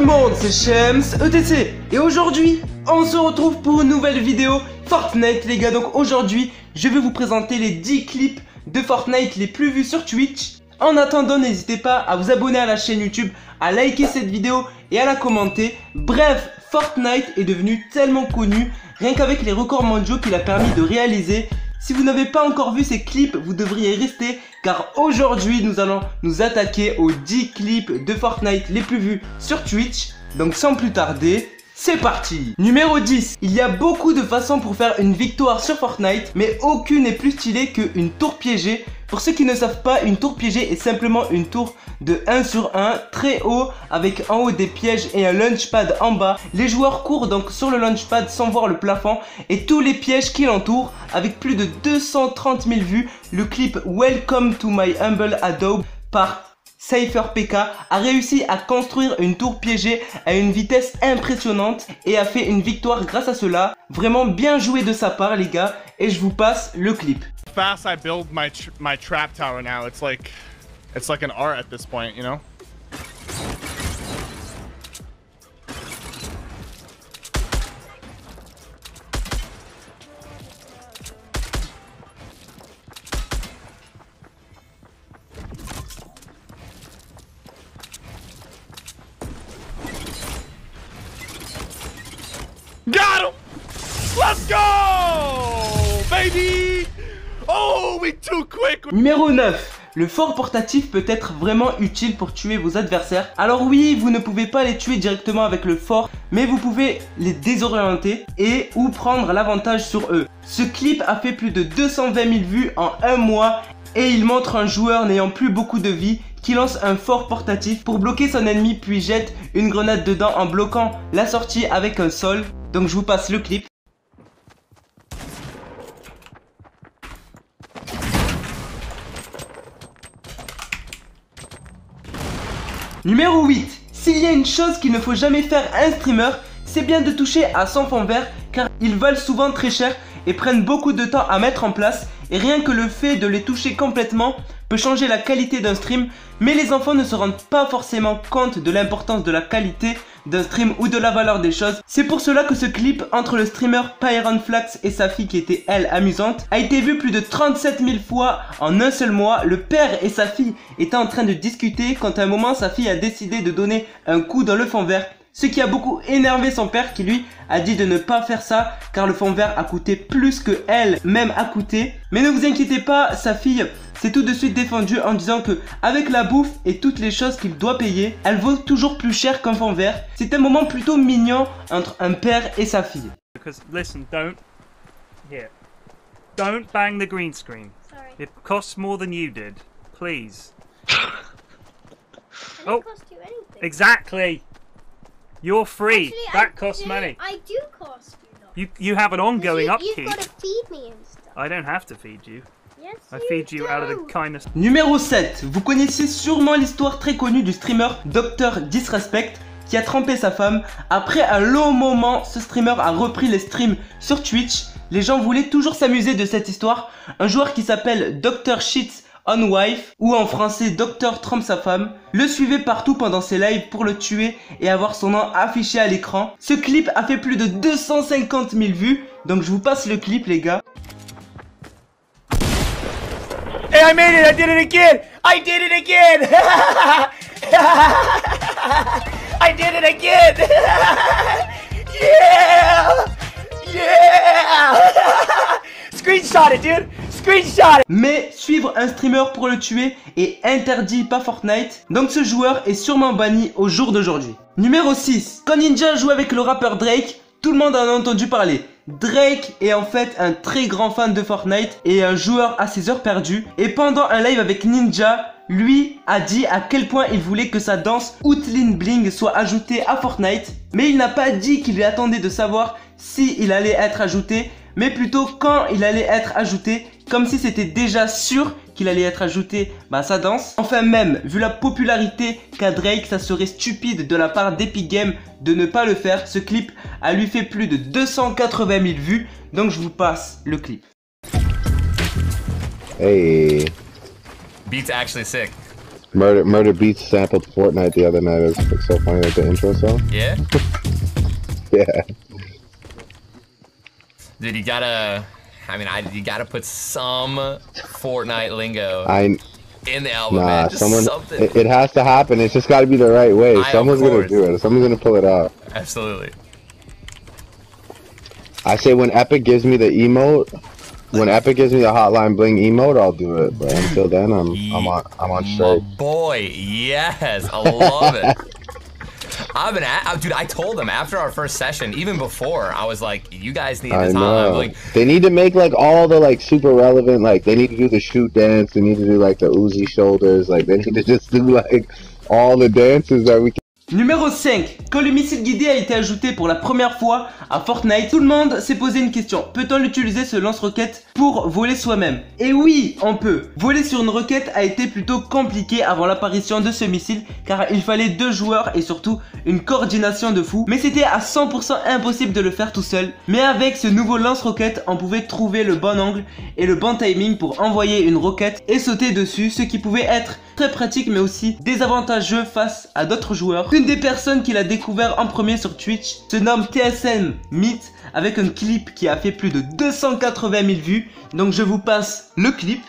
monde, c'est Shems ETC et aujourd'hui, on se retrouve pour une nouvelle vidéo Fortnite les gars. Donc aujourd'hui, je vais vous présenter les 10 clips de Fortnite les plus vus sur Twitch. En attendant, n'hésitez pas à vous abonner à la chaîne YouTube, à liker cette vidéo et à la commenter. Bref, Fortnite est devenu tellement connu, rien qu'avec les records mondiaux qu'il a permis de réaliser. Si vous n'avez pas encore vu ces clips, vous devriez rester car aujourd'hui nous allons nous attaquer aux 10 clips de Fortnite les plus vus sur Twitch. Donc sans plus tarder, c'est parti. Numéro 10. Il y a beaucoup de façons pour faire une victoire sur Fortnite, mais aucune n'est plus stylée qu'une tour piégée. Pour ceux qui ne savent pas, une tour piégée est simplement une tour de 1 sur 1, très haut, avec en haut des pièges et un launchpad en bas. Les joueurs courent donc sur le launchpad sans voir le plafond et tous les pièges qui l'entourent. Avec plus de 230 000 vues, le clip Welcome to my humble Adobe par CypherPK a réussi à construire une tour piégée à une vitesse impressionnante et a fait une victoire grâce à cela. Vraiment bien joué de sa part les gars, et je vous passe le clip. Fast I build my trap tower now. It's like an art at this point, you know? Got him! Let's go! Baby! Oh, we too quick! Numéro 9. Le fort portatif peut être vraiment utile pour tuer vos adversaires. Alors oui, vous ne pouvez pas les tuer directement avec le fort, mais vous pouvez les désorienter et ou prendre l'avantage sur eux. Ce clip a fait plus de 220 000 vues en un mois et il montre un joueur n'ayant plus beaucoup de vie qui lance un fort portatif pour bloquer son ennemi puis jette une grenade dedans en bloquant la sortie avec un sol. Donc je vous passe le clip. Numéro 8. S'il y a une chose qu'il ne faut jamais faire à un streamer, c'est bien de toucher à son fond vert car ils valent souvent très cher et prennent beaucoup de temps à mettre en place, et rien que le fait de les toucher complètement peut changer la qualité d'un stream, mais les enfants ne se rendent pas forcément compte de l'importance de la qualité d'un stream ou de la valeur des choses. C'est pour cela que ce clip entre le streamer Pyronflax et sa fille qui était elle amusante a été vu plus de 37 000 fois en un seul mois. Le père et sa fille étaient en train de discuter quand à un moment sa fille a décidé de donner un coup dans le fond vert, ce qui a beaucoup énervé son père qui lui a dit de ne pas faire ça car le fond vert a coûté plus que elle même a coûté. Mais ne vous inquiétez pas, sa fille s'est tout de suite défendue en disant que avec la bouffe et toutes les choses qu'il doit payer, elle vaut toujours plus cher qu'un fond vert. C'est un moment plutôt mignon entre un père et sa fille. Because listen, don't bang the green screen. Sorry. It costs more than you did. Please. It Oh. cost you anything. Exactly. You're free. Actually, That costs money. I do cost you though. You have an ongoing You've upkeep. got to feed me and stuff. I don't have to feed you. Yes, I feed you out of the kindness. Numéro 7. Vous connaissez sûrement l'histoire très connue du streamer Dr Disrespect qui a trompé sa femme. Après un long moment, ce streamer a repris les streams sur Twitch. Les gens voulaient toujours s'amuser de cette histoire. Un joueur qui s'appelle Dr Shits on Wife, ou en français Dr trompe sa femme, le suivait partout pendant ses lives pour le tuer et avoir son nom affiché à l'écran. Ce clip a fait plus de 250 000 vues, donc je vous passe le clip les gars. Hey, I made it! I did it again! I did it again! I did it again! Yeah! Yeah! Screenshot it, dude! Screenshot it! Mais suivre un streamer pour le tuer est interdit par Fortnite, donc ce joueur est sûrement banni au jour d'aujourd'hui. Numéro 6. Quand Ninja joue avec le rappeur Drake, tout le monde en a entendu parler. Drake est en fait un très grand fan de Fortnite et un joueur à ses heures perdues. Et pendant un live avec Ninja, lui a dit à quel point il voulait que sa danse Outlin Bling soit ajoutée à Fortnite. Mais il n'a pas dit qu'il attendait de savoir si il allait être ajouté, mais plutôt quand il allait être ajouté, comme si c'était déjà sûr qu'il allait être ajouté sa danse. Enfin même, vu la popularité qu'a Drake, ça serait stupide de la part d'Epic Games de ne pas le faire. Ce clip a lui fait plus de 280 000 vues, donc je vous passe le clip. Hey. Beat's actually sick. Murder Beats sampled Fortnite the other night. It was so funny, like the intro song. Yeah? Yeah. Dude, you gotta... I mean, you gotta put some Fortnite lingo in the album, Nah, man. Just something. It has to happen. It's just gotta be the right way. Someone's gonna do it. Someone's gonna pull it out. Absolutely. I say when Epic gives me the emote, when Epic gives me the Hotline Bling emote, I'll do it. But until then, I'm on strike. My boy, yes, I love it. Dude, I told them after our first session, even before, I was like, you guys need this Hotline Bling. They need to make like all the like super relevant, like they need to do the shoot dance, they need to do like the Uzi shoulders, like they need to just do like all the dances that we can. Numéro 5. Quand le missile guidé a été ajouté pour la première fois à Fortnite, tout le monde s'est posé une question. Peut-on l'utiliser ce lance-roquette pour voler soi-même? Et oui, on peut. Voler sur une roquette a été plutôt compliqué avant l'apparition de ce missile car il fallait 2 joueurs et surtout une coordination de fou. Mais c'était à 100% impossible de le faire tout seul. Mais avec ce nouveau lance-roquette, on pouvait trouver le bon angle et le bon timing pour envoyer une roquette et sauter dessus, ce qui pouvait être très pratique mais aussi désavantageux face à d'autres joueurs. Une des personnes qui l'a découvert en premier sur Twitch se nomme TSM Meet avec un clip qui a fait plus de 280 000 vues. Donc je vous passe le clip.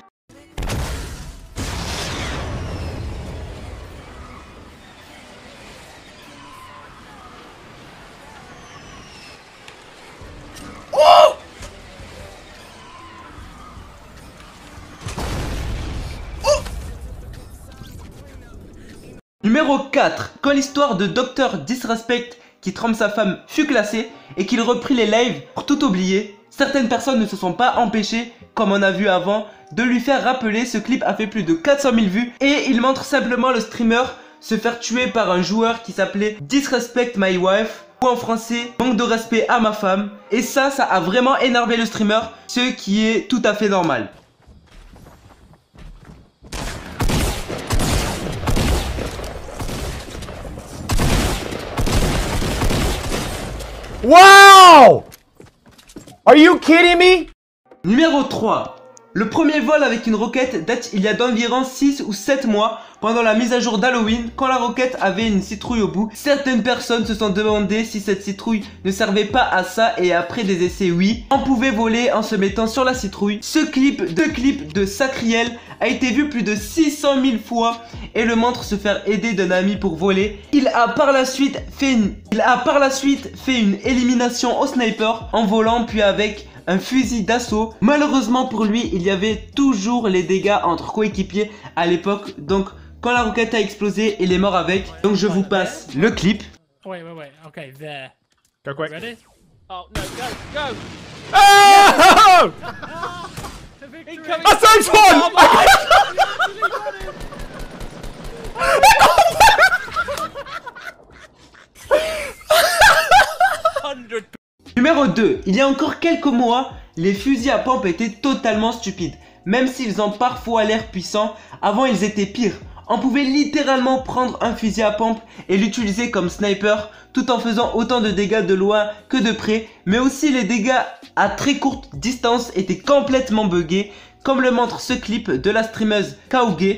Numéro 4. Quand l'histoire de Dr Disrespect qui trompe sa femme fut classée et qu'il reprit les lives pour tout oublier, certaines personnes ne se sont pas empêchées, comme on a vu avant, de lui faire rappeler. Ce clip a fait plus de 400 000 vues et il montre simplement le streamer se faire tuer par un joueur qui s'appelait Disrespect My Wife, ou en français, manque de respect à ma femme. Et ça a vraiment énervé le streamer, ce qui est tout à fait normal. Wow! Are you kidding me? Numéro 3. Le premier vol avec une roquette date il y a d'environ 6 ou 7 mois pendant la mise à jour d'Halloween quand la roquette avait une citrouille au bout. Certaines personnes se sont demandé si cette citrouille ne servait pas à ça et après des essais oui, on pouvait voler en se mettant sur la citrouille. Ce clip de Sacriel a été vu plus de 600 000 fois et le montre se faire aider d'un ami pour voler. Il a par la suite fait une élimination au sniper en volant puis avec un fusil d'assaut. Malheureusement pour lui, il y avait toujours les dégâts entre coéquipiers à l'époque. Donc quand la roquette a explosé, il est mort avec. Donc je vous passe le clip. Wait. Okay, there. Go quick. Ready? Oh no, go! Oh! A safe one! 100. Numéro 2. Il y a encore quelques mois, les fusils à pompe étaient totalement stupides. Même s'ils ont parfois l'air puissants, avant ils étaient pires. On pouvait littéralement prendre un fusil à pompe et l'utiliser comme sniper tout en faisant autant de dégâts de loin que de près. Mais aussi les dégâts à très courte distance étaient complètement buggés, comme le montre ce clip de la streameuse Kauge.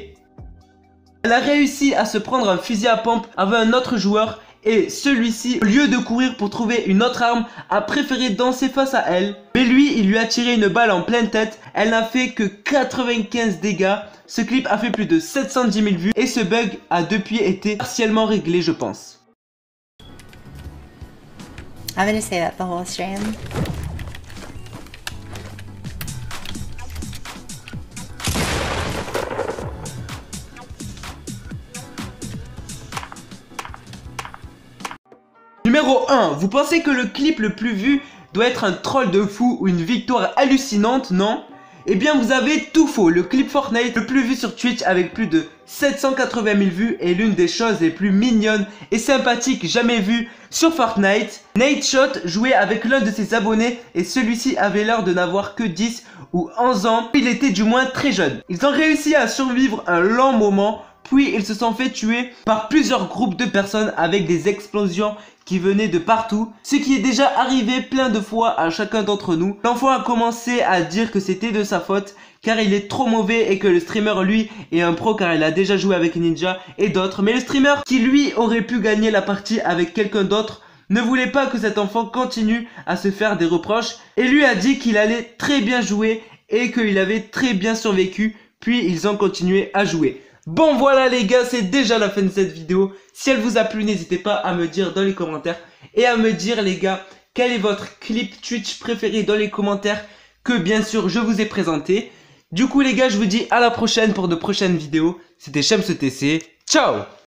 Elle a réussi à se prendre un fusil à pompe avec un autre joueur et celui-ci, au lieu de courir pour trouver une autre arme, a préféré danser face à elle. Mais lui, il lui a tiré une balle en pleine tête. Elle n'a fait que 95 dégâts. Ce clip a fait plus de 710 000 vues et ce bug a depuis été partiellement réglé, je pense. I'm gonna say that the whole stream. Numéro 1. Vous pensez que le clip le plus vu doit être un troll de fou ou une victoire hallucinante, non? Eh bien vous avez tout faux. Le clip Fortnite le plus vu sur Twitch avec plus de 780 000 vues est l'une des choses les plus mignonnes et sympathiques jamais vues sur Fortnite. Nadeshot jouait avec l'un de ses abonnés et celui-ci avait l'air de n'avoir que 10 ou 11 ans. Il était du moins très jeune. Ils ont réussi à survivre un long moment Puis ils se sont fait tuer par plusieurs groupes de personnes avec des explosions qui venaient de partout, ce qui est déjà arrivé plein de fois à chacun d'entre nous. L'enfant a commencé à dire que c'était de sa faute car il est trop mauvais et que le streamer lui est un pro car il a déjà joué avec Ninja et d'autres. Mais le streamer qui lui aurait pu gagner la partie avec quelqu'un d'autre ne voulait pas que cet enfant continue à se faire des reproches et lui a dit qu'il allait très bien jouer et qu'il avait très bien survécu, puis ils ont continué à jouer. Bon voilà les gars, c'est déjà la fin de cette vidéo. Si elle vous a plu, n'hésitez pas à me dire dans les commentaires et à me dire les gars, quel est votre clip Twitch préféré dans les commentaires que bien sûr je vous ai présenté. Du coup les gars, je vous dis à la prochaine pour de prochaines vidéos. C'était ShamsTC, ciao.